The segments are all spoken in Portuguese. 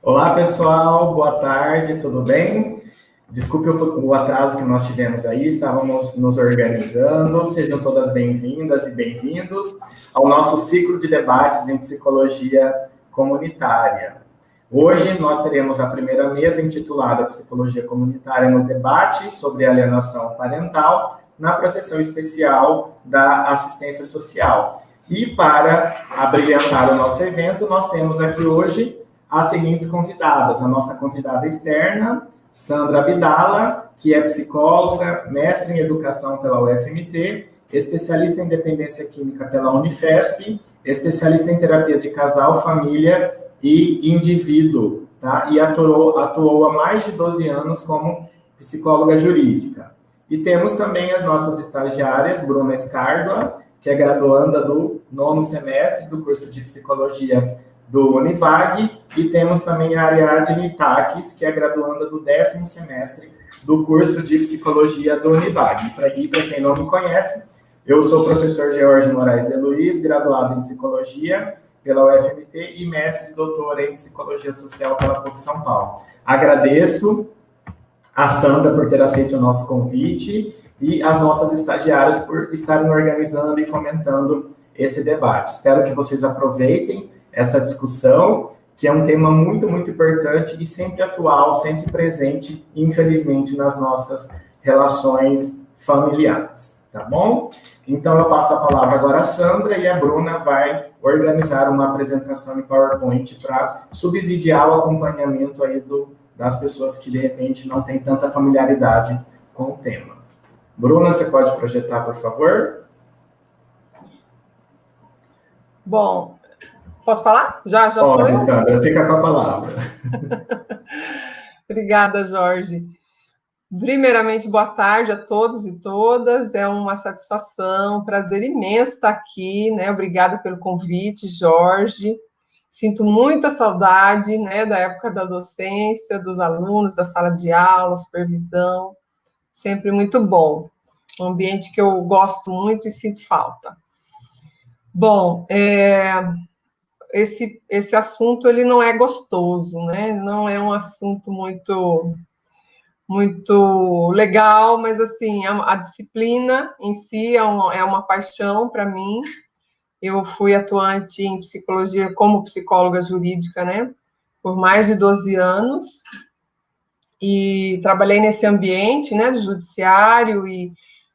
Olá, pessoal, boa tarde, tudo bem? Desculpe o atraso que nós tivemos aí, estávamos nos organizando. Sejam todas bem-vindas e bem-vindos ao nosso ciclo de debates em psicologia comunitária. Hoje nós teremos a primeira mesa intitulada Psicologia Comunitária no Debate sobre Alienação Parental na Proteção Especial da Assistência Social. E para abrilhantar o nosso evento, nós temos aqui hoje as seguintes convidadas. A nossa convidada externa, Sandra Abdala, que é psicóloga, mestre em educação pela UFMT, especialista em dependência química pela Unifesp, especialista em terapia de casal, família e indivíduo, tá? E atuou há mais de 12 anos como psicóloga jurídica. E temos também as nossas estagiárias, Bruna Escárdua, que é graduanda do 9º semestre do curso de psicologia do Univag, e temos também a Ariadne Takis, que é graduanda do 10º semestre do curso de Psicologia do Univag. E para quem não me conhece, eu sou o professor George Moraes de Luiz, graduado em Psicologia pela UFMT e mestre e doutor em Psicologia Social pela PUC São Paulo. Agradeço a Sandra por ter aceito o nosso convite e as nossas estagiárias por estarem organizando e fomentando esse debate. Espero que vocês aproveitem essa discussão, que é um tema muito, muito importante e sempre atual, sempre presente, infelizmente, nas nossas relações familiares, tá bom? Então, eu passo a palavra agora à Sandra e a Bruna vai organizar uma apresentação em PowerPoint para subsidiar o acompanhamento aí das pessoas que, de repente, não têm tanta familiaridade com o tema. Bruna, você pode projetar, por favor? Bom, posso falar? Já Pode, sou eu? Sandra, fica com a palavra. Obrigada, Jorge. Primeiramente, boa tarde a todos e todas. É uma satisfação, um prazer imenso estar aqui, né? Obrigada pelo convite, Jorge. Sinto muita saudade, né, da época da docência, dos alunos, da sala de aula, supervisão. Sempre muito bom. Um ambiente que eu gosto muito e sinto falta. Bom, esse assunto ele não é gostoso, né? Não é um assunto muito legal, mas assim a disciplina em si é uma paixão para mim. Eu fui atuante em psicologia como psicóloga jurídica, né? Por mais de 12 anos e trabalhei nesse ambiente, né, do judiciário e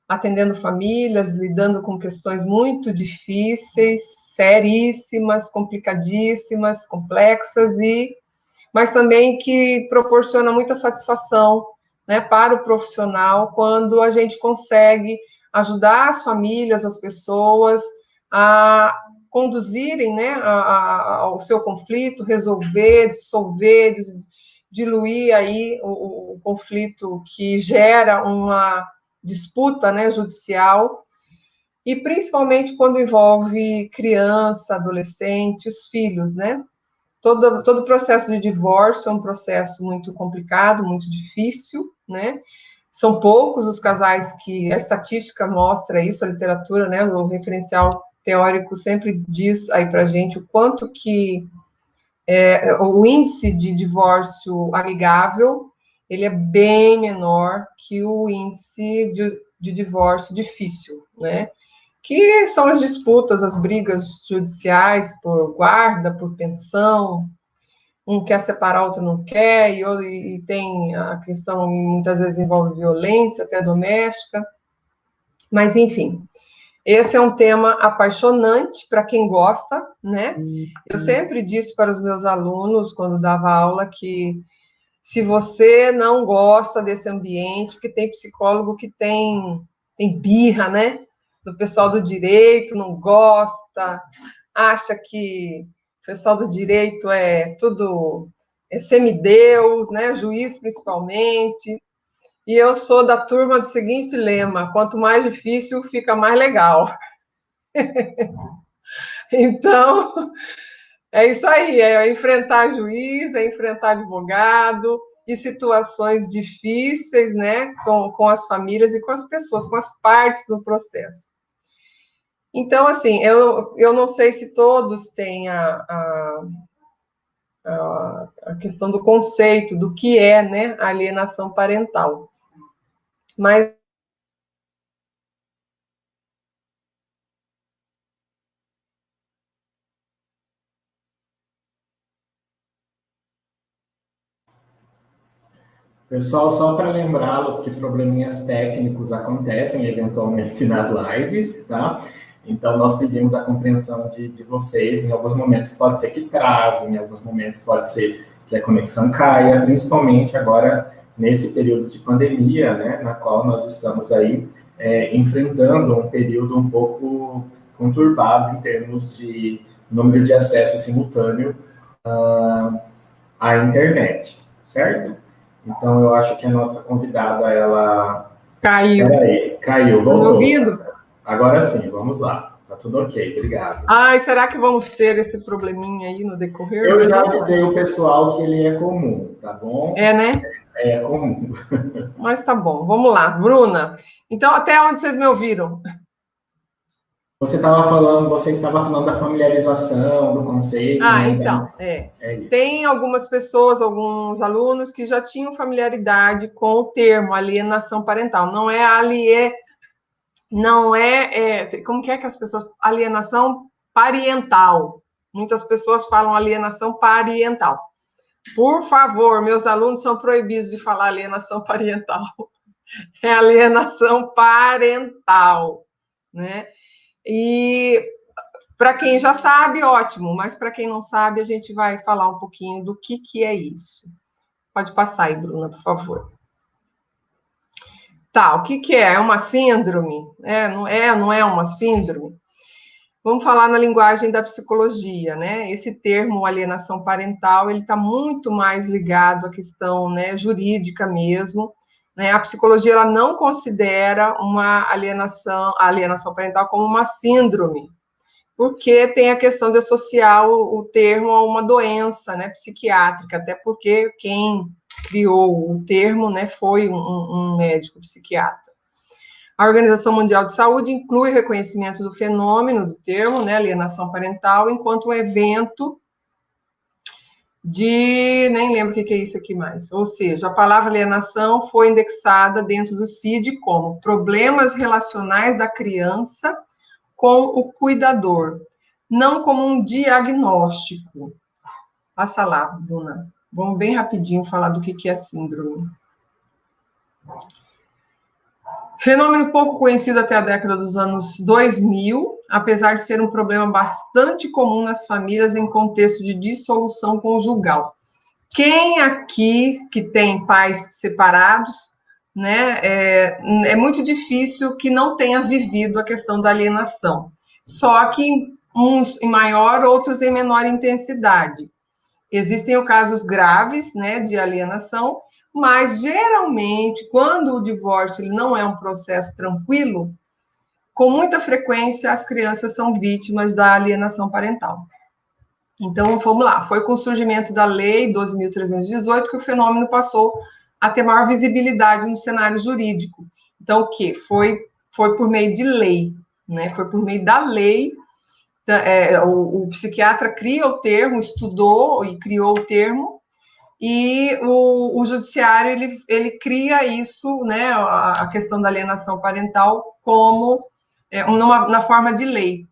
atendendo famílias, lidando com questões muito difíceis, seríssimas, complicadíssimas, complexas, mas também que proporciona muita satisfação, né, para o profissional quando a gente consegue ajudar as famílias, as pessoas a conduzirem, né, ao seu conflito, resolver, dissolver, diluir aí o conflito que gera uma disputa, né, judicial, e principalmente quando envolve criança, adolescente, os filhos, né? Todo o processo de divórcio é um processo muito complicado, muito difícil, né? São poucos os casais que a estatística mostra isso, a literatura, né? O referencial teórico sempre diz aí para gente o quanto que o índice de divórcio amigável ele é bem menor que o índice de divórcio difícil, né? Que são as disputas, as brigas judiciais por guarda, por pensão, um quer separar, outro não quer, e tem a questão, muitas vezes envolve violência, até doméstica, mas enfim, esse é um tema apaixonante para quem gosta, né? Eu sempre disse para os meus alunos, quando dava aula, que se você não gosta desse ambiente, porque tem psicólogo que tem birra, né? Do pessoal do direito, não gosta, acha que o pessoal do direito é tudo semideus, né? Juiz principalmente. E eu sou da turma do seguinte lema: quanto mais difícil, fica mais legal. Então, é isso aí, é enfrentar juiz, é enfrentar advogado, e situações difíceis, né, com as famílias e com as pessoas, com as partes do processo. Então, assim, eu não sei se todos têm a questão do conceito, do que é, né, alienação parental. Mas pessoal, só para lembrá-los que probleminhas técnicos acontecem eventualmente nas lives, tá? Então, nós pedimos a compreensão de vocês. Em alguns momentos pode ser que trave, em alguns momentos pode ser que a conexão caia, principalmente agora nesse período de pandemia, né, na qual nós estamos aí enfrentando um período um pouco conturbado em termos de número de acesso simultâneo à internet, certo? Então, eu acho que a nossa convidada, ela... Caiu. Peraí, caiu, voltou. Tá me ouvindo? Agora sim, vamos lá. Tá tudo ok, obrigado. Ai, será que vamos ter esse probleminha aí no decorrer? Eu já avisei o pessoal que ele é comum, tá bom? É, né? É comum. Mas tá bom, vamos lá. Bruna, então até onde vocês me ouviram? Você estava falando da familiarização, do conceito. Ah, né? então, tem algumas pessoas, alguns alunos que já tinham familiaridade com o termo alienação parental. Não é como que as pessoas... Alienação parental. Muitas pessoas falam alienação parental. Por favor, meus alunos são proibidos de falar alienação parental. É alienação parental, né? E para quem já sabe, ótimo, mas para quem não sabe, a gente vai falar um pouquinho do que é isso. Pode passar aí, Bruna, por favor. Tá, o que é? É uma síndrome? Não é uma síndrome? Vamos falar na linguagem da psicologia, né? Esse termo alienação parental, ele está muito mais ligado à questão, né, jurídica mesmo, né? A psicologia, ela não considera a alienação parental como uma síndrome, porque tem a questão de associar o termo a uma doença, né, psiquiátrica, até porque quem criou o termo, né, foi um médico psiquiatra. A Organização Mundial de Saúde inclui o reconhecimento do fenômeno, do termo, né, alienação parental, enquanto um evento nem lembro o que é isso aqui mais, ou seja, a palavra alienação foi indexada dentro do CID como problemas relacionais da criança com o cuidador, não como um diagnóstico. Passa lá, Bruna. Vamos bem rapidinho falar do que é síndrome. Fenômeno pouco conhecido até a década dos anos 2000, apesar de ser um problema bastante comum nas famílias em contexto de dissolução conjugal. Quem aqui que tem pais separados, né, é muito difícil que não tenha vivido a questão da alienação. Só que uns em maior, outros em menor intensidade. Existem casos graves, né, de alienação, mas geralmente, quando o divórcio ele não é um processo tranquilo, com muita frequência as crianças são vítimas da alienação parental. Então, vamos lá, foi com o surgimento da Lei 12.318 que o fenômeno passou a ter maior visibilidade no cenário jurídico. Então, o quê? Foi por meio de lei, né? Foi por meio da lei, o psiquiatra cria o termo, estudou e criou o termo, e o judiciário, ele cria isso, né, a questão da alienação parental, como na forma de lei.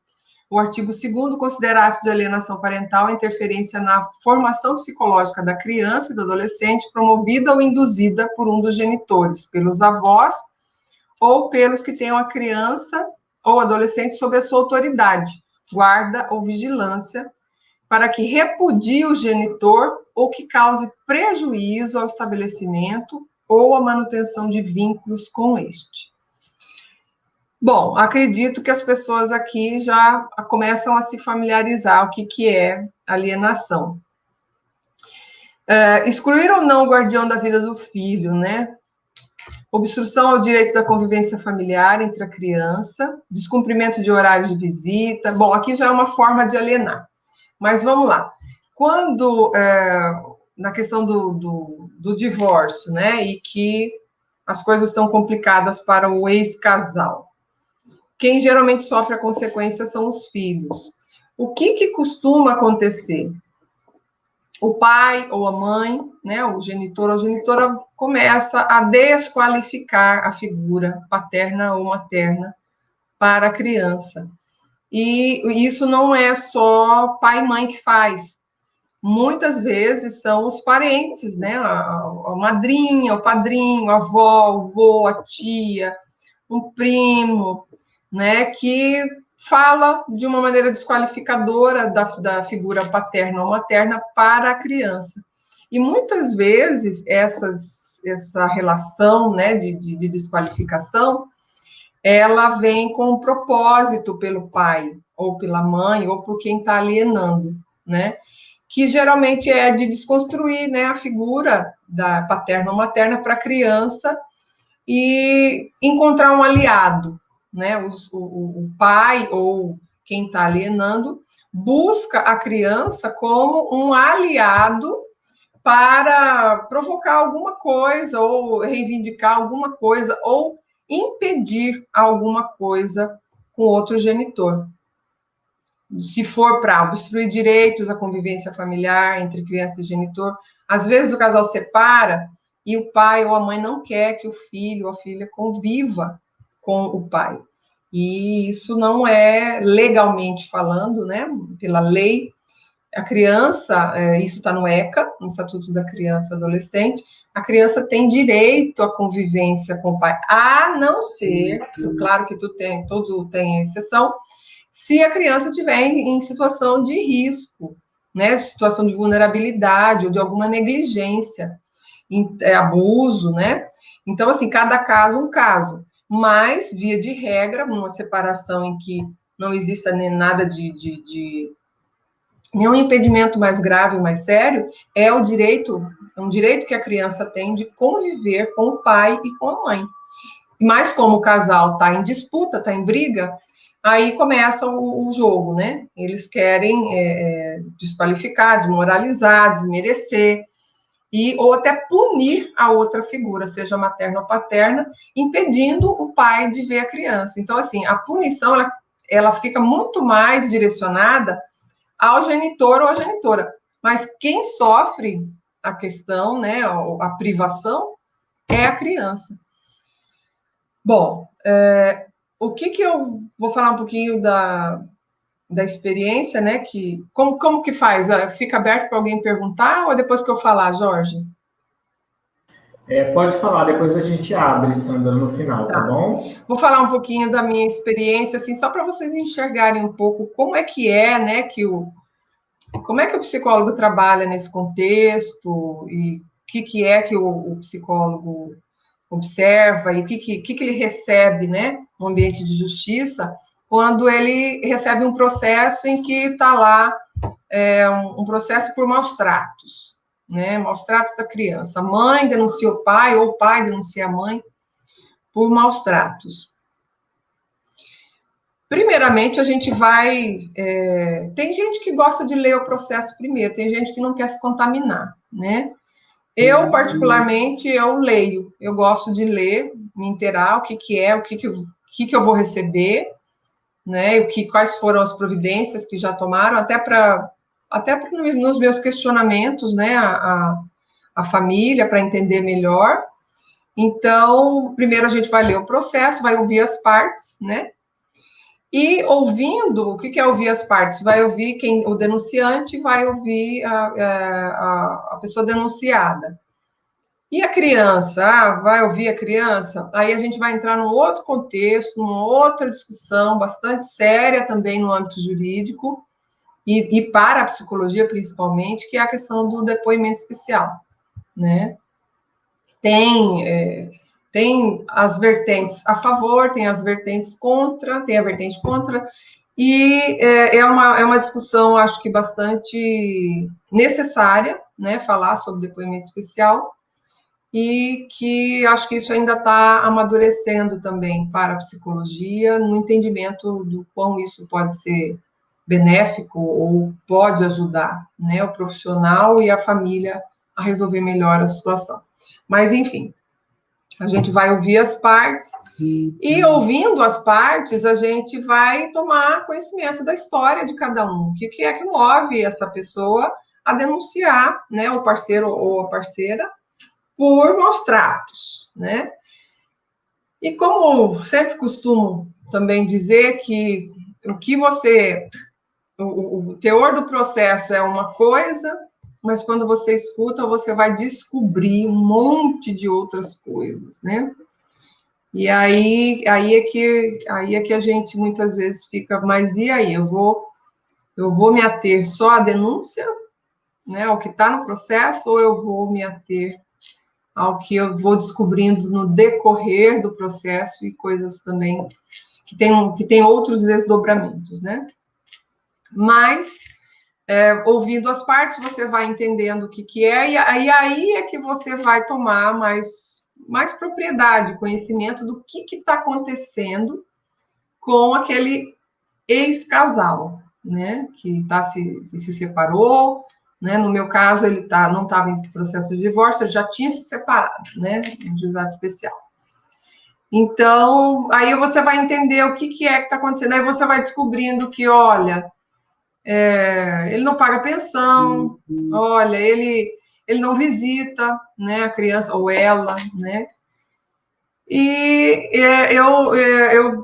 O artigo 2º considera ato de alienação parental a interferência na formação psicológica da criança e do adolescente promovida ou induzida por um dos genitores, pelos avós ou pelos que tenham a criança ou adolescente sob a sua autoridade, guarda ou vigilância, para que repudie o genitor ou que cause prejuízo ao estabelecimento ou à manutenção de vínculos com este. Bom, acredito que as pessoas aqui já começam a se familiarizar o que é alienação. Excluir ou não o guardião da vida do filho, né? Obstrução ao direito da convivência familiar entre a criança, descumprimento de horário de visita. Bom, aqui já é uma forma de alienar. Mas vamos lá. Quando, na questão do divórcio, né, e que as coisas estão complicadas para o ex-casal, quem geralmente sofre a consequência são os filhos. O que costuma acontecer? o pai ou a mãe, né, o genitor ou a genitora, começa a desqualificar a figura paterna ou materna para a criança. E isso não é só pai e mãe que faz. Muitas vezes são os parentes, né, a madrinha, o padrinho, a avó, o vô, a tia, um primo, né, que fala de uma maneira desqualificadora da figura paterna ou materna para a criança. E muitas vezes essa relação, né, de desqualificação, ela vem com um propósito pelo pai, ou pela mãe, ou por quem está alienando, né, que geralmente é de desconstruir, né, a figura da paterna ou materna para a criança e encontrar um aliado, né? O pai ou quem está alienando busca a criança como um aliado para provocar alguma coisa, ou reivindicar alguma coisa, ou impedir alguma coisa com outro genitor. Se for para obstruir direitos à convivência familiar entre criança e genitor, às vezes o casal separa e o pai ou a mãe não quer que o filho ou a filha conviva com o pai. E isso não é legalmente falando, né? Pela lei, a criança, isso está no ECA, no Estatuto da Criança e Adolescente, a criança tem direito à convivência com o pai, a não ser, claro que todo tem exceção, se a criança estiver em situação de risco, né, situação de vulnerabilidade ou de alguma negligência, abuso, né? Então, assim, cada caso um caso. Mas, via de regra, numa separação em que não exista nem nada nenhum impedimento mais grave, mais sério, é um direito que a criança tem de conviver com o pai e com a mãe. Mas como o casal está em disputa, está em briga, aí começa o jogo, né? Eles querem desqualificar, desmoralizar, desmerecer, ou até punir a outra figura, seja materna ou paterna, impedindo o pai de ver a criança. Então, assim, a punição, ela fica muito mais direcionada ao genitor ou à genitora. Mas quem sofre a questão, né, a privação, é a criança. Bom, o que eu vou falar um pouquinho da experiência, né? Como que faz? Fica aberto para alguém perguntar ou depois que eu falar, Jorge? Pode falar, depois a gente abre, Sandra, no final, tá bom? Vou falar um pouquinho da minha experiência, assim, só para vocês enxergarem um pouco como é que né, como é que o psicólogo trabalha nesse contexto e o que é que o psicólogo observa e o que ele recebe, né, no ambiente de justiça, quando ele recebe um processo em que está lá um processo por maus tratos, né, maus tratos da criança. A mãe denuncia o pai ou o pai denuncia a mãe por maus tratos. Primeiramente, a gente vai... tem gente que gosta de ler o processo primeiro, tem gente que não quer se contaminar, né? Eu, particularmente, eu leio. Eu gosto de ler, me inteirar o que é, o que eu vou receber, né? Quais foram as providências que já tomaram, até nos meus questionamentos, né? A família, para entender melhor. Então, primeiro a gente vai ler o processo, vai ouvir as partes, né? E ouvindo, o que é ouvir as partes? Vai ouvir o denunciante, vai ouvir a pessoa denunciada. E a criança? Vai ouvir a criança? Aí a gente vai entrar num outro contexto, numa outra discussão bastante séria também no âmbito jurídico, e para a psicologia principalmente, que é a questão do depoimento especial, né? Tem as vertentes a favor, tem as vertentes contra, tem a vertente contra, e é uma discussão, acho que bastante necessária, né, falar sobre depoimento especial, e que acho que isso ainda está amadurecendo também para a psicologia, no entendimento do quão isso pode ser benéfico ou pode ajudar, né, o profissional e a família a resolver melhor a situação. Mas, enfim, a gente vai ouvir as partes, e ouvindo as partes, a gente vai tomar conhecimento da história de cada um. O que é que move essa pessoa a denunciar, né, o parceiro ou a parceira por maus tratos, né? E como sempre costumo também dizer que o teor do processo é uma coisa, mas quando você escuta, você vai descobrir um monte de outras coisas, né? E aí é que a gente muitas vezes fica, mas e aí? Eu vou me ater só à denúncia, né, ao que está no processo, ou eu vou me ater ao que eu vou descobrindo no decorrer do processo e coisas também que tem outros desdobramentos, né? Mas, ouvindo as partes, você vai entendendo o que é, e aí é que você vai tomar mais propriedade, conhecimento do que está acontecendo com aquele ex-casal, né, que se separou, né, no meu caso, ele não estava em processo de divórcio, ele já tinha se separado, né, em juizado especial. Então, aí você vai entender o que é que está acontecendo, aí você vai descobrindo que, olha, ele não paga pensão, olha, ele não visita, né, a criança, ou ela, né, e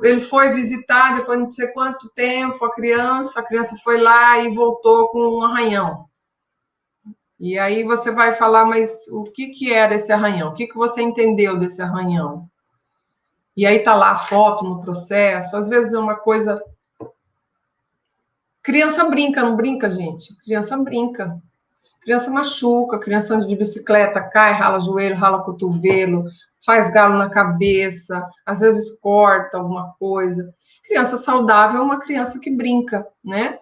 ele foi visitar depois de não sei quanto tempo a criança foi lá e voltou com um arranhão. E aí você vai falar, mas o que era esse arranhão? O que você entendeu desse arranhão? E aí tá lá a foto no processo, às vezes é uma coisa... Criança brinca, não brinca, gente? Criança brinca. Criança machuca, criança anda de bicicleta, cai, rala joelho, rala cotovelo, faz galo na cabeça, às vezes corta alguma coisa. Criança saudável é uma criança que brinca, né?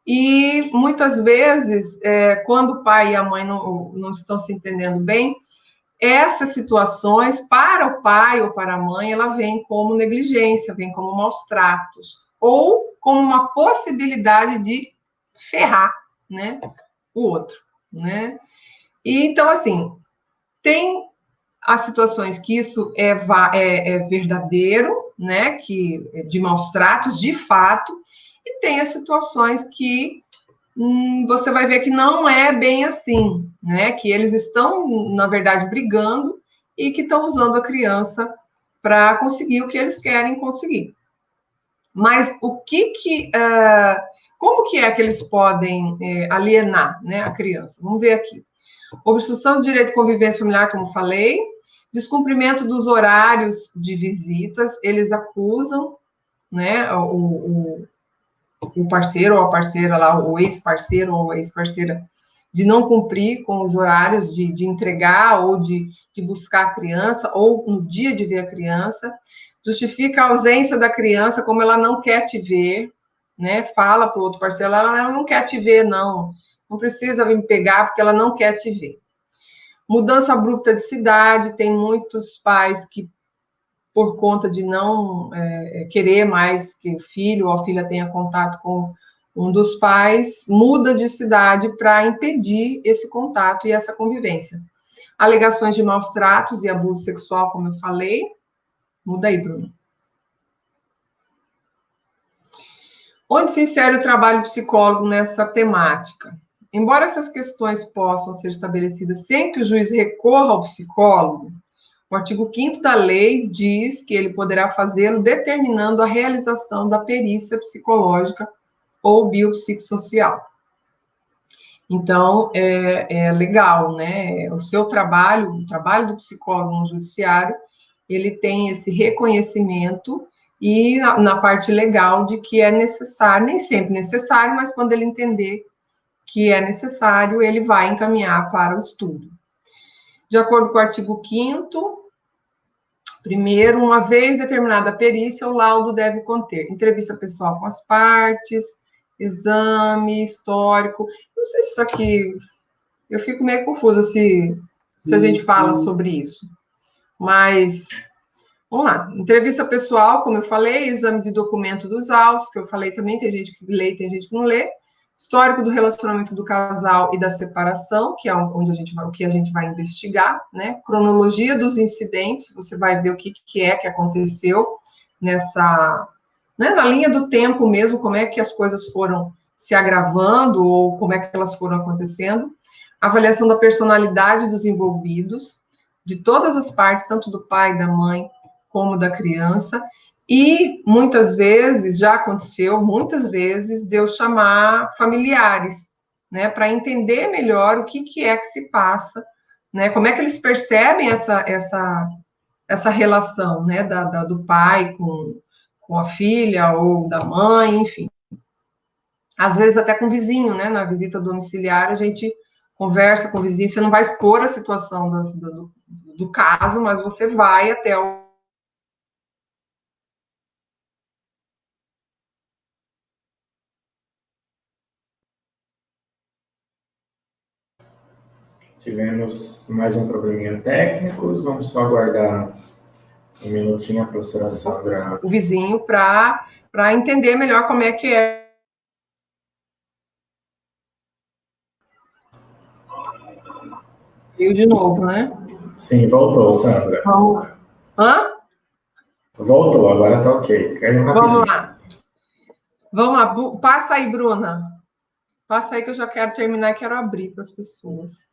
E muitas vezes, quando o pai e a mãe não estão se entendendo bem, essas situações, para o pai ou para a mãe, ela vem como negligência, vem como maus tratos, ou como uma possibilidade de ferrar, né, o outro, né? E, então, assim, tem as situações que isso é verdadeiro, né, que de maus tratos, de fato, e tem as situações que você vai ver que não é bem assim, né, que eles estão, na verdade, brigando e que estão usando a criança para conseguir o que eles querem conseguir. Mas como que é que eles podem alienar, né, a criança? Vamos ver aqui. Obstrução do direito de convivência familiar, como falei, descumprimento dos horários de visitas, eles acusam, né, o parceiro ou a parceira lá, o ex-parceiro ou a ex-parceira, de não cumprir com os horários de entregar ou de buscar a criança, ou no dia de ver a criança, justifica a ausência da criança como ela não quer te ver, né, fala para o outro parceiro, ela não quer te ver, não precisa vir me pegar porque ela não quer te ver. Mudança abrupta de cidade, tem muitos pais que, por conta de não querer mais que o filho ou a filha tenha contato com um dos pais, muda de cidade para impedir esse contato e essa convivência. Alegações de maus tratos e abuso sexual, como eu falei. Muda aí, Bruno. Onde se insere o trabalho psicólogo nessa temática? Embora essas questões possam ser estabelecidas sem que o juiz recorra ao psicólogo, o artigo 5º da lei diz que ele poderá fazê-lo determinando a realização da perícia psicológica ou biopsicossocial. Então, é legal, né? O seu trabalho, o trabalho do psicólogo no judiciário, ele tem esse reconhecimento e na parte legal de que é necessário, nem sempre necessário, mas quando ele entender que é necessário, ele vai encaminhar para o estudo. De acordo com o artigo 5º, primeiro, uma vez determinada a perícia, o laudo deve conter entrevista pessoal com as partes, exame histórico. Não sei se isso aqui... Eu fico meio confusa se a gente fala sobre isso. Mas, vamos lá. Entrevista pessoal, como eu falei, exame de documento dos autos, que eu falei também, tem gente que lê, tem gente que não lê. Histórico do relacionamento do casal e da separação, que é onde o que a gente vai investigar, né? Cronologia dos incidentes, você vai ver o que aconteceu nessa, né, na linha do tempo mesmo, como é que as coisas foram se agravando ou como é que elas foram acontecendo, avaliação da personalidade dos envolvidos, de todas as partes, tanto do pai, da mãe, como da criança, e muitas vezes, já aconteceu, muitas vezes, de eu chamar familiares, né, para entender melhor o que é que se passa, né, como é que eles percebem essa relação, né, do pai com a filha, ou da mãe, enfim. Às vezes até com o vizinho, né, na visita domiciliar, a gente conversa com o vizinho, você não vai expor a situação do caso, mas você vai até o. Tivemos mais um probleminha técnico, vamos só aguardar um minutinho a professora Sandra. O vizinho para entender melhor como é que é. Veio de novo, né? Sim, voltou, Sandra. Vamos. Hã? Voltou, agora tá ok. Caiu rapidinho. Vamos lá. Vamos lá. Passa aí, Bruna. Passa aí que eu já quero terminar e quero abrir para as pessoas.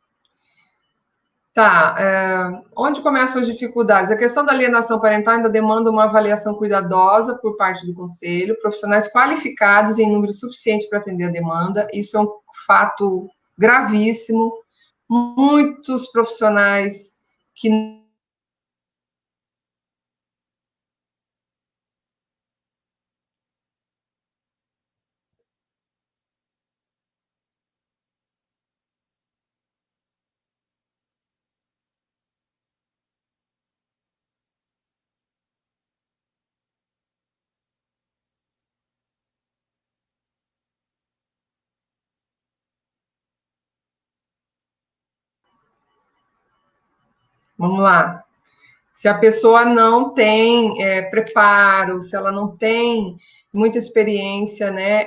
Tá, onde começam as dificuldades? A questão da alienação parental ainda demanda uma avaliação cuidadosa por parte do conselho, profissionais qualificados em número suficiente para atender a demanda. Isso é um fato gravíssimo. Muitos profissionais que Vamos lá. Se a pessoa não tem preparo, se ela não tem muita experiência, né,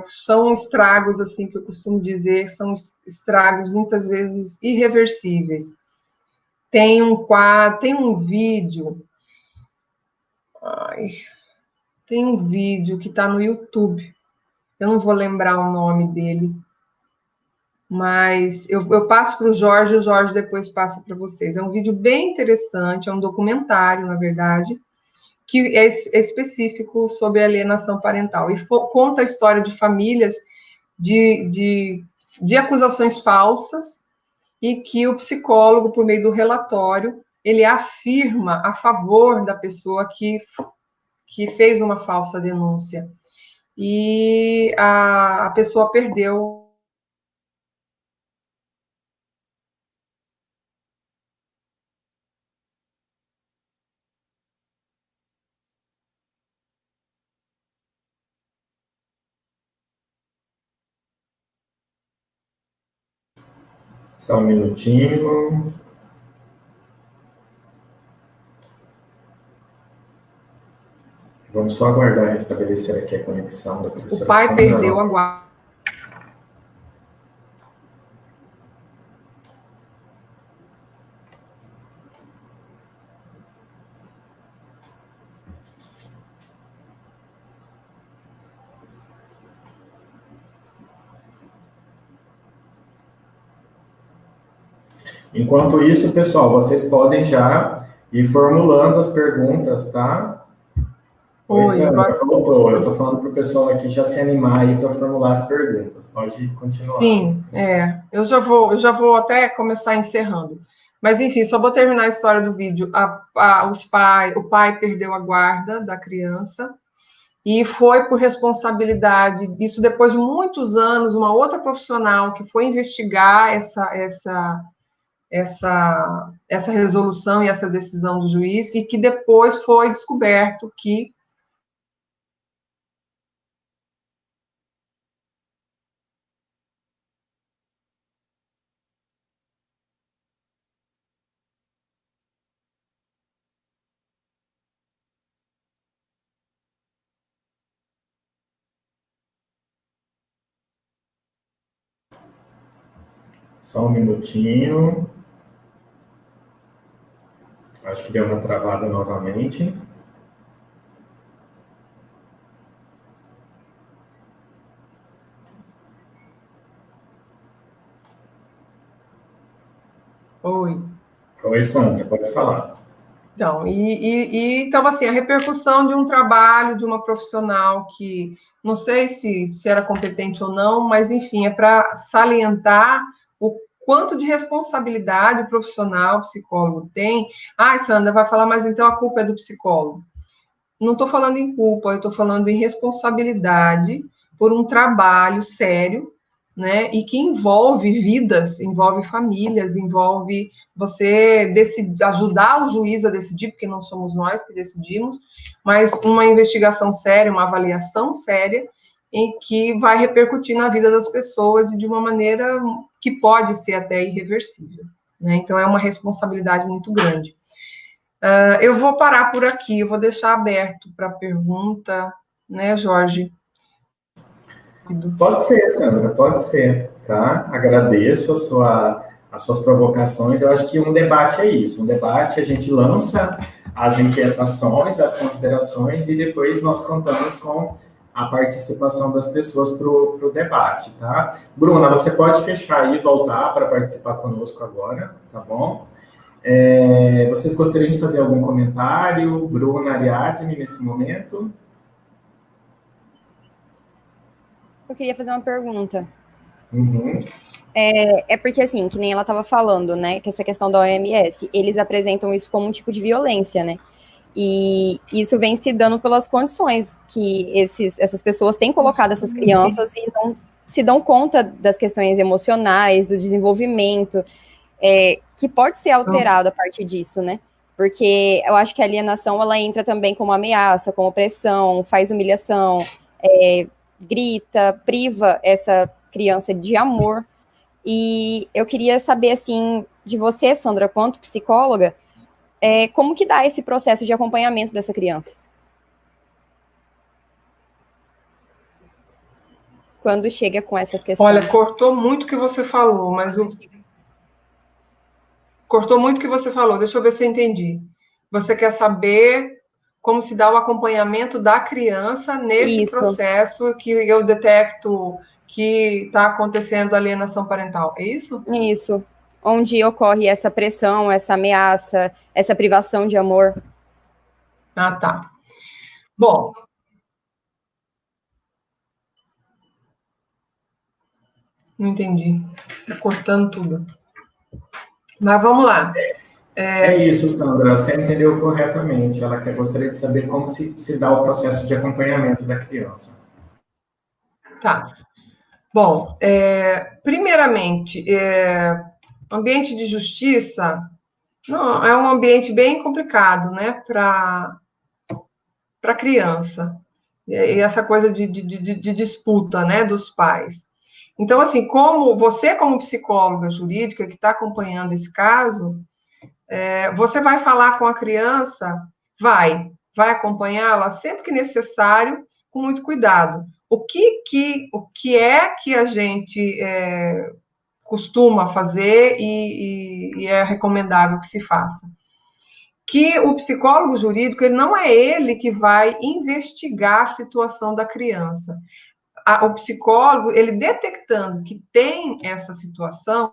são estragos, assim, que eu costumo dizer, são estragos muitas vezes irreversíveis. Tem um quadro, tem um vídeo que está no YouTube, eu não vou lembrar o nome dele, mas eu passo para o Jorge depois passa para vocês. É um vídeo bem interessante, é um documentário, na verdade, que é específico sobre alienação parental e conta a história de famílias de acusações falsas e que o psicólogo, por meio do relatório, ele afirma a favor da pessoa que fez uma falsa denúncia. E a pessoa perdeu. Só um minutinho. Vamos só aguardar restabelecer aqui a conexão da professora O pai Sandra. perdeu a guarda. Enquanto isso, pessoal, vocês podem já ir formulando as perguntas, tá? Oi, Sandra, agora voltou. Eu estou falando para o pessoal aqui já se animar aí para formular as perguntas. Pode continuar. Sim, eu já vou até começar encerrando. Mas, enfim, só vou terminar a história do vídeo. O pai perdeu a guarda da criança e foi por responsabilidade. Isso depois de muitos anos, uma outra profissional que foi investigar essa resolução e essa decisão do juiz, e que depois foi descoberto que Só um minutinho. Acho que deu uma travada novamente. Oi. Oi, Sandra, pode falar. Então, então, assim, a repercussão de um trabalho de uma profissional que, não sei se era competente ou não, mas, enfim, é para salientar o quanto de responsabilidade o profissional, o psicólogo tem. Ah, Sandra, vai falar, mas então a culpa é do psicólogo. Não estou falando em culpa, eu estou falando em responsabilidade por um trabalho sério, né? E que envolve vidas, envolve famílias, envolve você decidir, ajudar o juiz a decidir, porque não somos nós que decidimos, mas uma investigação séria, uma avaliação séria, em que vai repercutir na vida das pessoas e de uma maneira que pode ser até irreversível, né? Então é uma responsabilidade muito grande. Eu vou parar por aqui, eu vou deixar aberto para pergunta, né, Jorge? Pode ser, Sandra, pode ser, tá? Agradeço as suas provocações. Eu acho que um debate é isso. Um debate, a gente lança as inquietações, as considerações, e depois nós contamos com a participação das pessoas para o debate, tá? Bruna, você pode fechar aí e voltar para participar conosco agora, tá bom? Vocês gostariam de fazer algum comentário? Bruna, Ariadne, nesse momento? Eu queria fazer uma pergunta. Uhum. É porque, assim, que nem ela estava falando, né, que essa questão da OMS, eles apresentam isso como um tipo de violência, né? E isso vem se dando pelas condições que essas pessoas têm colocado essas crianças e não se dão conta das questões emocionais, do desenvolvimento, que pode ser alterado a partir disso, né? Porque eu acho que a alienação, ela entra também como ameaça, como opressão, faz humilhação, grita, priva essa criança de amor. E eu queria saber, assim, de você, Sandra, quanto psicóloga, como que dá esse processo de acompanhamento dessa criança? Quando chega com essas questões. Olha, cortou muito o que você falou, cortou muito o que você falou, deixa eu ver se eu entendi. Você quer saber como se dá o acompanhamento da criança nesse processo que eu detecto que está acontecendo alienação parental, é isso? Isso. Onde ocorre essa pressão, essa ameaça, essa privação de amor. Ah, tá. Bom, não entendi. Está cortando tudo. Mas vamos lá. É isso, Sandra, você entendeu corretamente. Ela gostaria de saber como se dá o processo de acompanhamento da criança. Tá. Bom, primeiramente, ambiente de justiça não, é um ambiente bem complicado, né, para criança. E essa coisa de disputa, né, dos pais. Então, assim, como psicóloga jurídica que está acompanhando esse caso, você vai falar com a criança, vai acompanhá-la sempre que necessário, com muito cuidado. O que é que a gente costuma fazer e é recomendável que se faça? Que o psicólogo jurídico, ele não é ele que vai investigar a situação da criança. O psicólogo, ele detectando que tem essa situação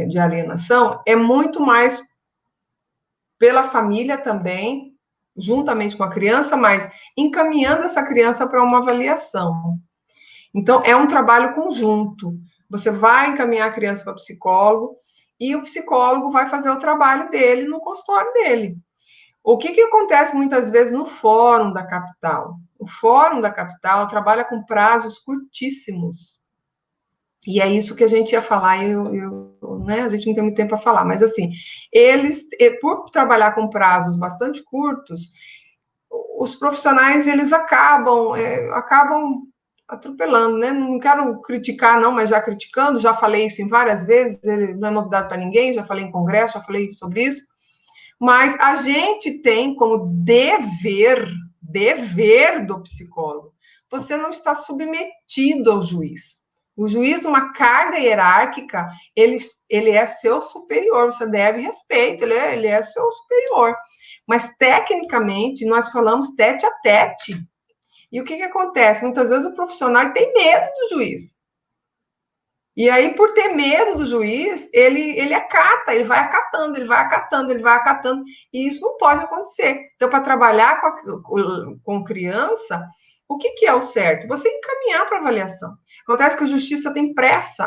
de alienação, é muito mais pela família também, juntamente com a criança, mas encaminhando essa criança para uma avaliação. Então, é um trabalho conjunto. Você vai encaminhar a criança para o psicólogo e o psicólogo vai fazer o trabalho dele no consultório dele. O que acontece muitas vezes no Fórum da Capital? O Fórum da Capital trabalha com prazos curtíssimos. E é isso que a gente ia falar, né, a gente não tem muito tempo para falar, mas assim, eles, por trabalhar com prazos bastante curtos, os profissionais, eles acabam atropelando, né? Não quero criticar, não, mas já criticando, já falei isso em várias vezes, não é novidade para ninguém, já falei em congresso, já falei sobre isso, mas a gente tem como dever do psicólogo, você não está submetido ao juiz. O juiz, numa carga hierárquica, ele é seu superior, você deve respeito, ele é seu superior. Mas, tecnicamente, nós falamos tete a tete. E o que acontece? Muitas vezes o profissional tem medo do juiz. E aí, por ter medo do juiz, ele acata, ele vai acatando, ele vai acatando, ele vai acatando, e isso não pode acontecer. Então, para trabalhar com criança, o que é o certo? Você encaminhar para avaliação. Acontece que a justiça tem pressa,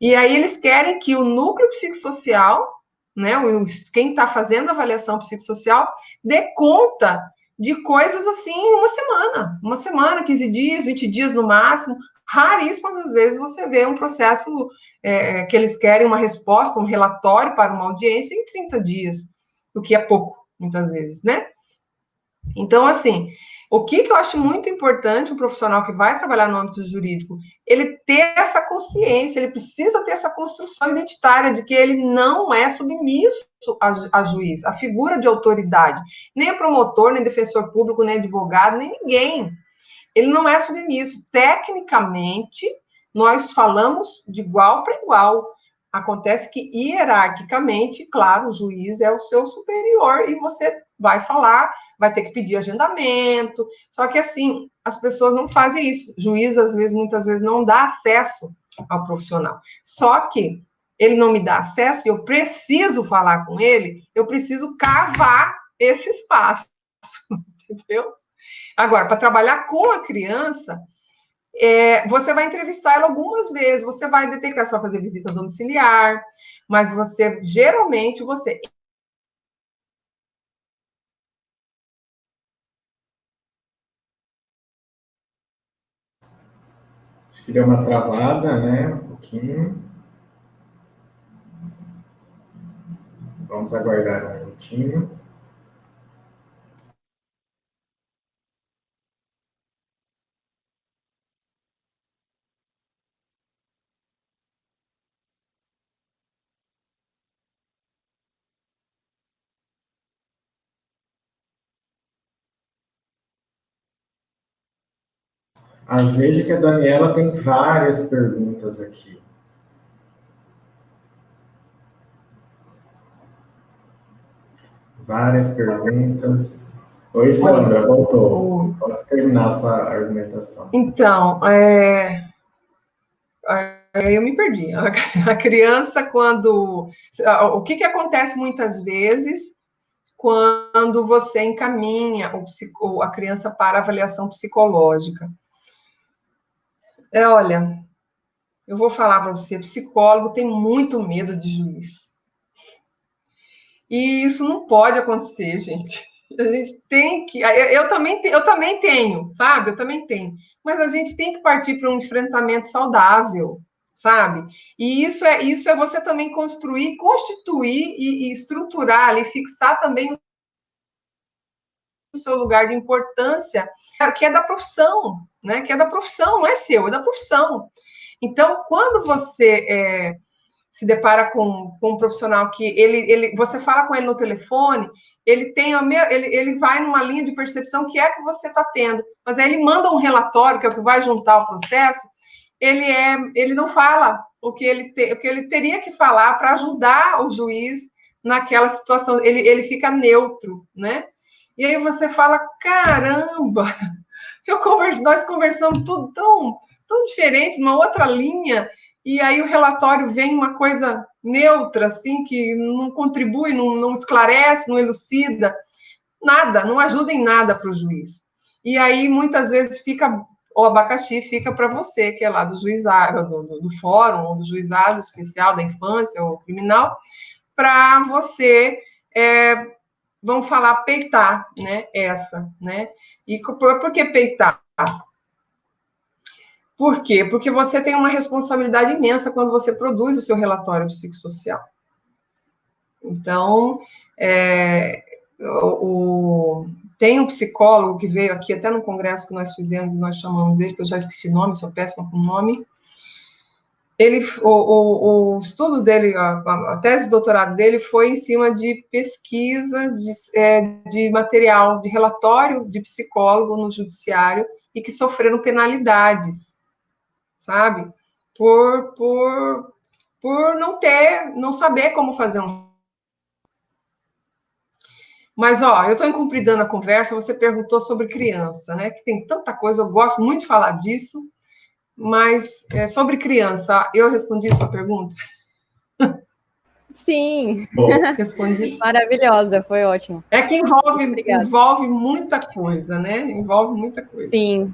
e aí eles querem que o núcleo psicossocial, né, quem está fazendo a avaliação psicossocial, dê conta de coisas assim em uma semana, 15 dias, 20 dias no máximo. Raríssimas às vezes você vê um processo que eles querem uma resposta, um relatório para uma audiência em 30 dias, o que é pouco, muitas vezes, né? Então, assim, o que eu acho muito importante, um profissional que vai trabalhar no âmbito jurídico, ele ter essa consciência, ele precisa ter essa construção identitária de que ele não é submisso a juiz, a figura de autoridade, nem a promotor, nem defensor público, nem advogado, nem ninguém. Ele não é submisso. Tecnicamente, nós falamos de igual para igual. Acontece que, hierarquicamente, claro, o juiz é o seu superior e você vai falar, vai ter que pedir agendamento. Só que, assim, as pessoas não fazem isso. O juiz, às vezes, muitas vezes, não dá acesso ao profissional. Só que ele não me dá acesso e eu preciso falar com ele, eu preciso cavar esse espaço, entendeu? Agora, para trabalhar com a criança, você vai entrevistar ela algumas vezes, você vai detectar, só fazer visita domiciliar, mas geralmente, você... Acho que deu uma travada, né? Um pouquinho. Vamos aguardar um minutinho. Veja que a Daniela tem várias perguntas aqui. Várias perguntas. Oi, Sandra, voltou. Pode terminar a sua argumentação. Então, eu me perdi. A criança, quando... O que acontece muitas vezes quando você encaminha a criança para avaliação psicológica? Olha, eu vou falar para você, psicólogo tem muito medo de juiz. E isso não pode acontecer, gente. A gente tem que... Eu também tenho, sabe? Eu também tenho. Mas a gente tem que partir para um enfrentamento saudável, sabe? E isso é você também constituir e estruturar ali, fixar também o seu lugar de importância, que é da profissão, né? Que é da profissão, não é seu, é da profissão. Então, quando você se depara com um profissional que você fala com ele no telefone, ele vai numa linha de percepção que é que você está tendo, mas aí ele manda um relatório, que é o que vai juntar o processo, ele não fala o que ele teria que falar para ajudar o juiz naquela situação, ele fica neutro, né? E aí você fala, caramba, nós conversamos tudo tão diferente, numa outra linha, e aí o relatório vem uma coisa neutra, assim, que não contribui, não esclarece, não elucida, nada, não ajuda em nada para o juiz. E aí, muitas vezes, o abacaxi fica para você, que é lá do juizado, do fórum, ou do juizado especial da infância ou criminal, para você, vamos falar, peitar, né, né? E por que peitar? Por quê? Porque você tem uma responsabilidade imensa quando você produz o seu relatório psicossocial. Então, tem um psicólogo que veio aqui, até no congresso que nós fizemos, e nós chamamos ele, que eu já esqueci o nome, sou péssima com o nome. O estudo dele, a tese de doutorado dele foi em cima de pesquisas de material, de relatório de psicólogo no judiciário e que sofreram penalidades, sabe? Por não saber como fazer um... Mas, eu estou incumpridando a conversa, você perguntou sobre criança, né? Que tem tanta coisa, eu gosto muito de falar disso, Mas sobre criança, eu respondi sua pergunta? Sim. Respondi. Maravilhosa, foi ótimo. É que envolve muita coisa, né? Envolve muita coisa. Sim.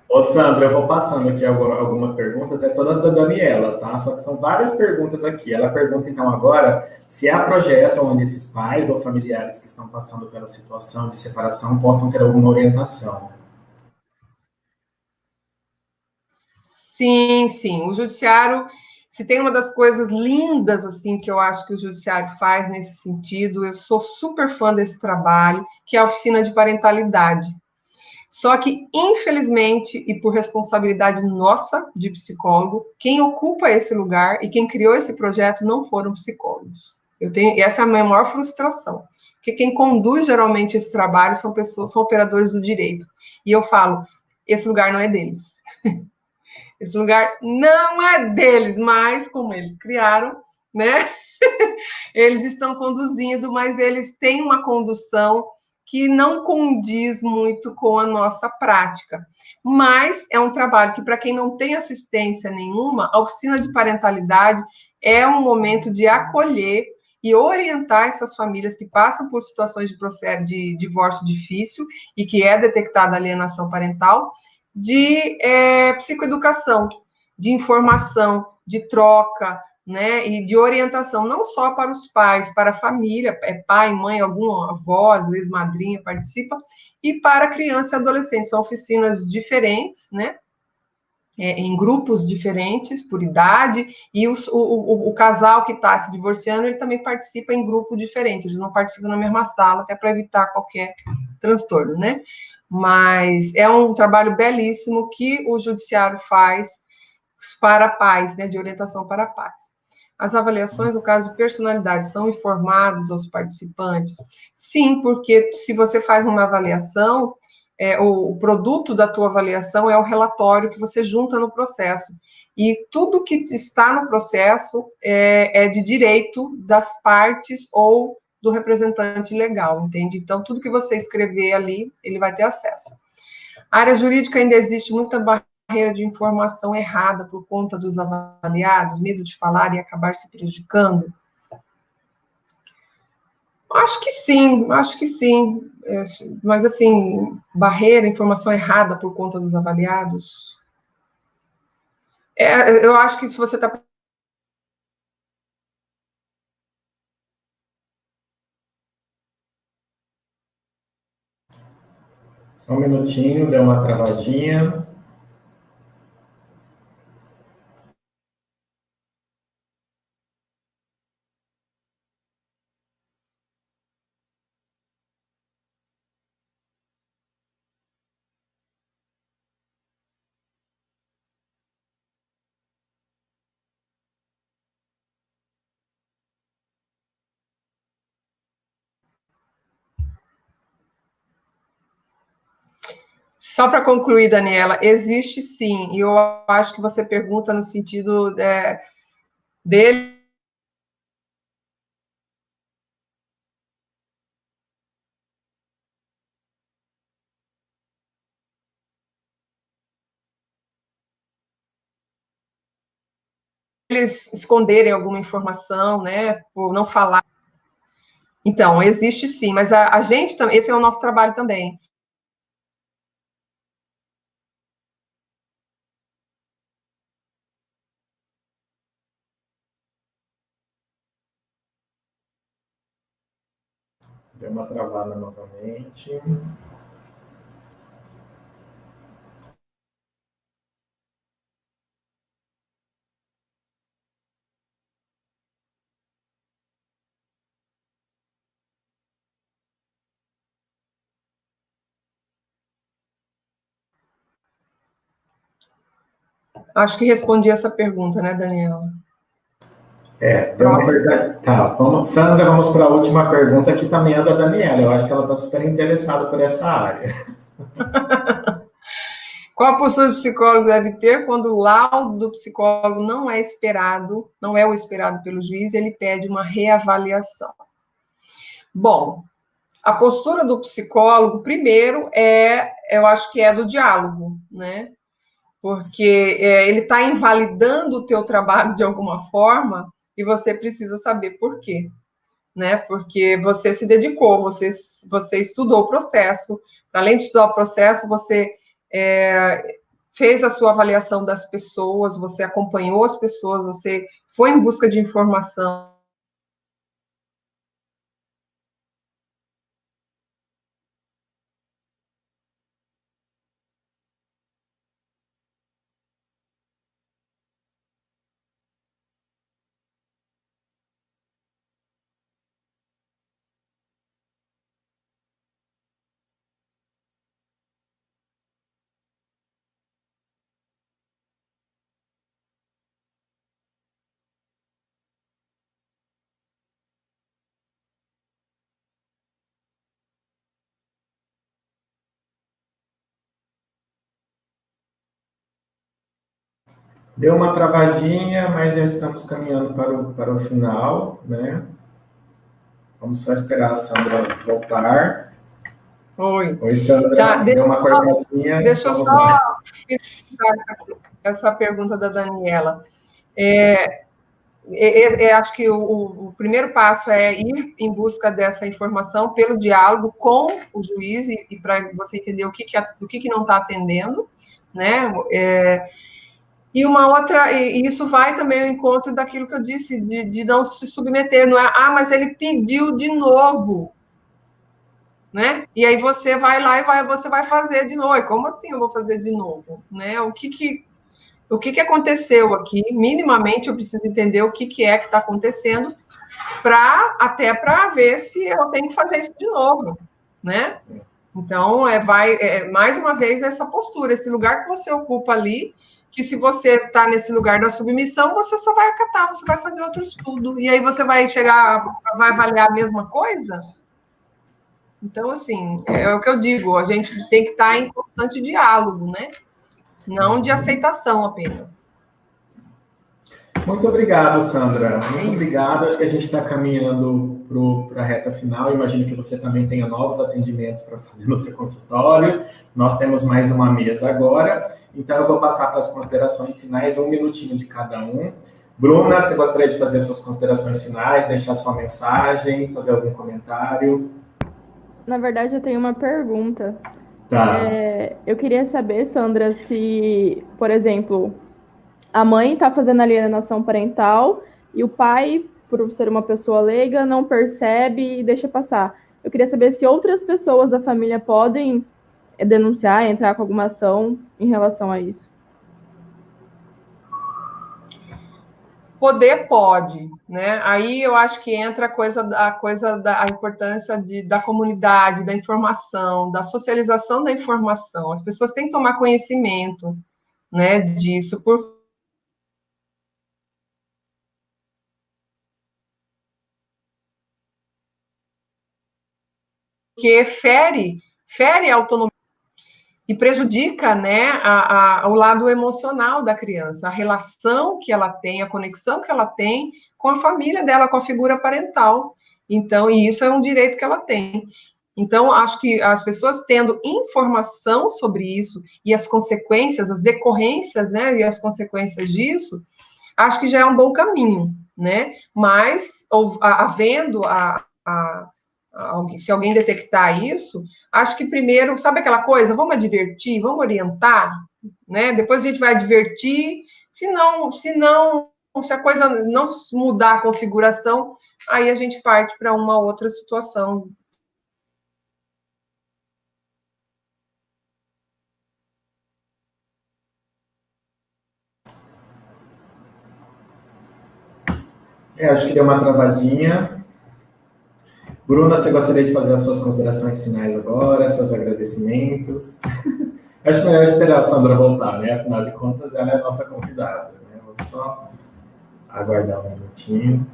Ô, Sandra, eu vou passando aqui algumas perguntas, todas da Daniela, tá? Só que são várias perguntas aqui. Ela pergunta, então, agora, se há projeto onde esses pais ou familiares que estão passando pela situação de separação possam ter alguma orientação. Sim, sim. O judiciário, se tem uma das coisas lindas, assim, que eu acho que o judiciário faz nesse sentido, eu sou super fã desse trabalho, que é a oficina de parentalidade. Só que, infelizmente, e por responsabilidade nossa, de psicólogo, quem ocupa esse lugar e quem criou esse projeto não foram psicólogos. Essa é a minha maior frustração. Porque quem conduz geralmente esse trabalho são operadores do direito. E eu falo, esse lugar não é deles. Esse lugar não é deles, mas como eles criaram, né? Eles estão conduzindo, mas eles têm uma condução que não condiz muito com a nossa prática. Mas é um trabalho que, para quem não tem assistência nenhuma, a oficina de parentalidade é um momento de acolher e orientar essas famílias que passam por situações de processo de divórcio difícil e que é detectada alienação parental, de psicoeducação, de informação, de troca, né, e de orientação, não só para os pais, para a família, pai, mãe, alguma avó, às vezes madrinha participa, e para criança e adolescente. São oficinas diferentes, né, em grupos diferentes, por idade, e o casal que está se divorciando, ele também participa em grupo diferente, eles não participam na mesma sala, até para evitar qualquer transtorno, né? Mas é um trabalho belíssimo que o judiciário faz para pais, né, de orientação para pais. As avaliações, no caso de personalidade, são informados aos participantes? Sim, porque se você faz uma avaliação, o produto da tua avaliação é o relatório que você junta no processo. E tudo que está no processo é de direito das partes ou do representante legal, entende? Então, tudo que você escrever ali, ele vai ter acesso. A área jurídica ainda existe muita barreira de informação errada por conta dos avaliados, medo de falar e acabar se prejudicando? Acho que sim, mas assim, barreira, informação errada por conta dos avaliados? Eu acho que se você está... Só um minutinho, deu uma travadinha. Só para concluir, Daniela, existe sim, e eu acho que você pergunta no sentido dele. Eles esconderem alguma informação, né, por não falar. Então, existe sim, mas a gente também, esse é o nosso trabalho também. Deu uma travada novamente. Acho que respondi essa pergunta, né, Daniela? Deu uma verdade. Tá, Sandra, vamos para a última pergunta, que também é da Daniela. Eu acho que ela está super interessada por essa área. Qual a postura do psicólogo deve ter quando o laudo do psicólogo não é esperado, não é o esperado pelo juiz, ele pede uma reavaliação? Bom, a postura do psicólogo, primeiro, eu acho que é do diálogo, né? porque ele está invalidando o teu trabalho de alguma forma e você precisa saber por quê, né? Porque você se dedicou, você estudou o processo, além de estudar o processo, você fez a sua avaliação das pessoas, você acompanhou as pessoas, você foi em busca de informação. Deu uma travadinha, mas já estamos caminhando para o final, né? Vamos só esperar a Sandra voltar. Oi. Oi, Sandra. Tá, deu uma cortadinha. Deixa eu só finalizar essa pergunta da Daniela. Acho que o primeiro passo é ir em busca dessa informação pelo diálogo com o juiz e para você entender o que não está atendendo, né? E uma outra, e isso vai também ao encontro daquilo que eu disse, de não se submeter, não é, mas ele pediu de novo, né? E aí você vai lá e você vai fazer de novo. Como assim eu vou fazer de novo? Né? O que aconteceu aqui? Minimamente eu preciso entender o que é que está acontecendo, até para ver se eu tenho que fazer isso de novo, né? Então, mais uma vez, essa postura, esse lugar que você ocupa ali, que se você está nesse lugar da submissão, você só vai acatar, você vai fazer outro estudo, e aí você vai vai avaliar a mesma coisa? Então, assim, é o que eu digo, a gente tem que estar em constante diálogo, né? Não de aceitação apenas. Muito obrigado, Sandra. Muito obrigado. Acho que a gente está caminhando para a reta final. Imagino que você também tenha novos atendimentos para fazer no seu consultório. Nós temos mais uma mesa agora. Então, eu vou passar para as considerações finais, 1 minutinho de cada um. Bruna, você gostaria de fazer suas considerações finais, deixar sua mensagem, fazer algum comentário? Na verdade, eu tenho uma pergunta. Tá. Eu queria saber, Sandra, se, por exemplo, a mãe está fazendo alienação parental e o pai, por ser uma pessoa leiga, não percebe e deixa passar. Eu queria saber se outras pessoas da família podem denunciar, entrar com alguma ação em relação a isso. Poder pode, né? Aí eu acho que entra a importância da comunidade, da informação, da socialização da informação. As pessoas têm que tomar conhecimento, né, disso, porque fere a autonomia e prejudica, né, o lado emocional da criança, a relação que ela tem, a conexão que ela tem com a família dela, com a figura parental. Então, e isso é um direito que ela tem. Então, acho que as pessoas tendo informação sobre isso e as consequências, as decorrências, né, e as consequências disso, acho que já é um bom caminho, né? Mas, havendo se alguém detectar isso, acho que primeiro, sabe aquela coisa, vamos advertir, vamos orientar, né? Depois a gente vai advertir, se a coisa não mudar a configuração, aí a gente parte para uma outra situação. Acho que deu uma travadinha. Bruna, você gostaria de fazer as suas considerações finais agora, seus agradecimentos? Acho melhor esperar a Sandra voltar, né? Afinal de contas, ela é a nossa convidada, né? Vamos só aguardar um minutinho.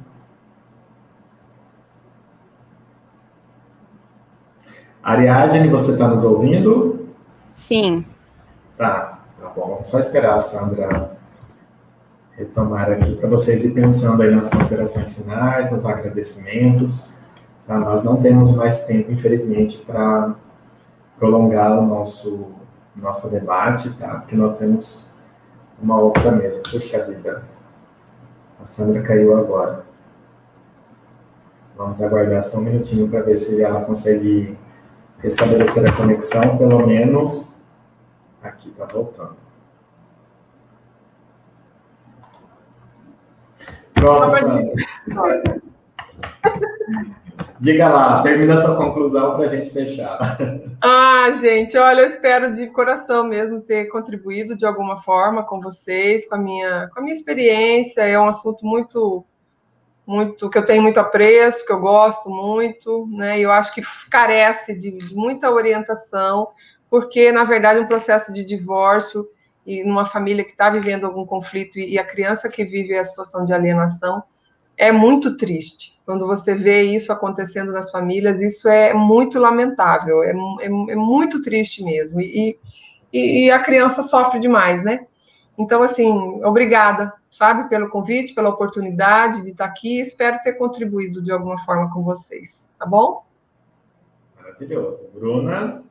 Ariadne, você está nos ouvindo? Sim. Tá bom. Vamos só esperar a Sandra retomar aqui para vocês ir pensando aí nas considerações finais, nos agradecimentos. Tá? Nós não temos mais tempo, infelizmente, para prolongar o nosso debate, tá? Porque nós temos uma outra mesa. Puxa vida. A Sandra caiu agora. Vamos aguardar só um minutinho para ver se ela consegue restabelecer a conexão, pelo menos. Aqui, está voltando. Pronto, Sandra. Diga lá, termina a sua conclusão para a gente fechar. Gente, olha, eu espero de coração mesmo ter contribuído de alguma forma com vocês, com a minha experiência. É um assunto muito que eu tenho muito apreço, que eu gosto muito, né? E eu acho que carece de muita orientação, porque, na verdade, um processo de divórcio e numa família que está vivendo algum conflito e a criança que vive a situação de alienação é muito triste. Quando você vê isso acontecendo nas famílias, isso é muito lamentável, é muito triste mesmo. E a criança sofre demais, né? Então, assim, obrigada, sabe, pelo convite, pela oportunidade de estar aqui. Espero ter contribuído de alguma forma com vocês, tá bom? Maravilhoso. Bruna?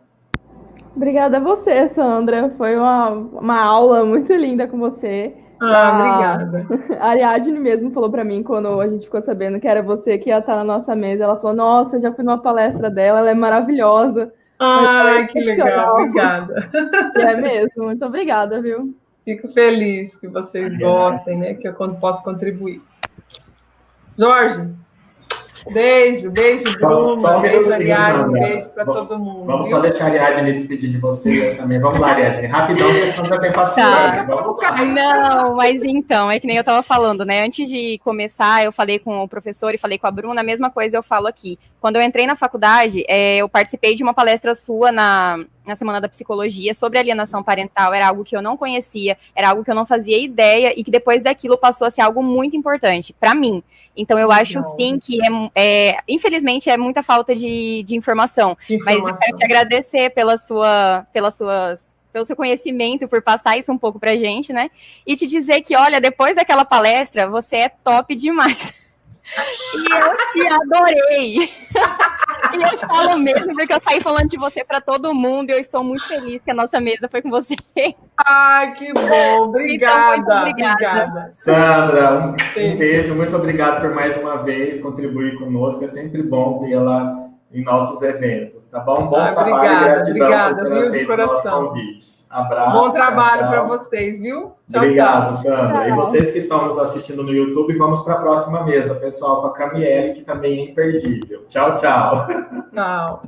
Obrigada a você, Sandra. Foi uma aula muito linda com você. Obrigada. A Ariadne mesmo falou para mim, quando a gente ficou sabendo que era você que ia estar na nossa mesa, ela falou, nossa, já fui numa palestra dela, ela é maravilhosa. Que legal, obrigada. É mesmo, muito obrigada, viu? Fico feliz que vocês gostem, né, que eu posso contribuir. Jorge, beijo, Bruno, beijo, Ariadne, beijo para todo mundo. Vamos só deixar a Ariadne despedir de você também. Vamos lá, Ariadne, rapidão, porque a Sandra tem paciência. Não, mas então, é que nem eu estava falando, né? Antes de começar, eu falei com o professor e falei com a Bruna, a mesma coisa eu falo aqui. Quando eu entrei na faculdade, eu participei de uma palestra sua na Semana da Psicologia sobre alienação parental. Era algo que eu não conhecia, era algo que eu não fazia ideia e que depois daquilo passou a ser algo muito importante para mim. Então, eu acho, sim, que infelizmente, é muita falta de informação. Mas eu quero te agradecer pelo seu conhecimento, por passar isso um pouco pra gente, né? E te dizer que, olha, depois daquela palestra, você é top demais. E eu te adorei. E eu falo mesmo, porque eu saí falando de você para todo mundo e eu estou muito feliz que a nossa mesa foi com você. Que bom, obrigada. Então, obrigada. Sandra, um beijo, muito obrigado por mais uma vez contribuir conosco, é sempre bom vê-la em nossos eventos, tá bom? Bom trabalho, obrigada, viu, de coração. Abraço. Bom trabalho para vocês, viu? Tchau, obrigado, tchau. Sandra. E vocês que estão nos assistindo no YouTube, vamos para a próxima mesa, pessoal, com a Camiele, que também é imperdível. Tchau, tchau. Tchau.